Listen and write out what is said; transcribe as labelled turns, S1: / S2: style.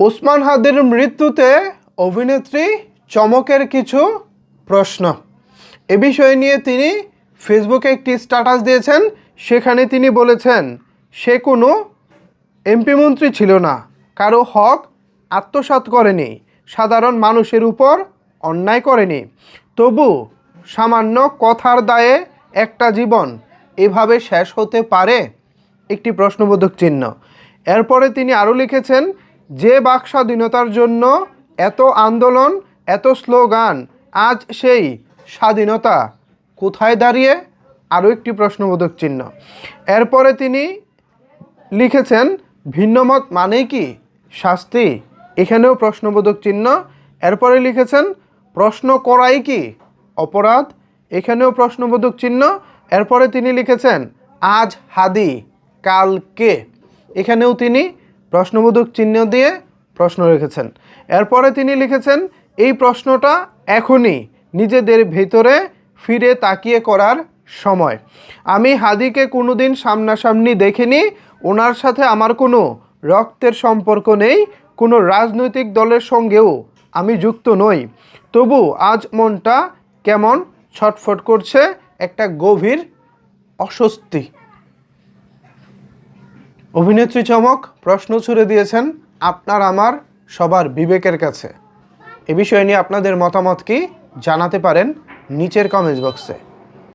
S1: ওসমান হাদির মৃত্যুতে অভিনেত্রী চমকের কিছু প্রশ্ন। এ বিষয় নিয়ে তিনি ফেসবুকে একটি স্ট্যাটাস দিয়েছেন। সেখানে তিনি বলেছেন, সে কোনো এমপি মন্ত্রী ছিল না, কারো হক আত্মসাৎ করেনি, সাধারণ মানুষের উপর অন্যায় করেনি। তবু সামান্য কথার দায়ে একটা জীবন এভাবে শেষ হতে পারে? একটি প্রশ্নবোধক চিহ্ন। এরপরে তিনি আরও লিখেছেন, যে বাক স্বাধীনতার জন্য এত আন্দোলন, এত স্লোগান, আজ সেই স্বাধীনতা কোথায় দাঁড়িয়ে? আরও একটি প্রশ্নবোধক চিহ্ন। এরপরে তিনি লিখেছেন, ভিন্নমত মানেই কি শাস্তি? এখানেও প্রশ্নবোধক চিহ্ন। এরপরে লিখেছেন, প্রশ্ন করাই কি অপরাধ? এখানেও প্রশ্নবোধক চিহ্ন। এরপরে তিনি লিখেছেন, আজ হাদি কাল কে? এখানেও তিনি প্রশ্নবোধক চিহ্ন দিয়ে প্রশ্ন রেখেছেন। এরপরে তিনি লিখেছেন, এই প্রশ্নটা এখনই নিজেদের ভেতরে ফিরে তাকিয়ে করার সময়। আমি হাদিকে কোনোদিন সামনাসামনি দেখিনি, ওনার সাথে আমার কোনো রক্তের সম্পর্ক নেই, কোনো রাজনৈতিক দলের সঙ্গেও আমি যুক্ত নই। তবু আজ মনটা কেমন ছটফট করছে, একটা গভীর অস্বস্তি। অভিনেত্রী চমক প্রশ্ন ছুড়ে দিয়েছেন আপনার আমার সবার বিবেকের কাছে। এ বিষয় নিয়ে আপনাদের মতামত কি জানাতে পারেন নিচের কমেন্টস বক্সে।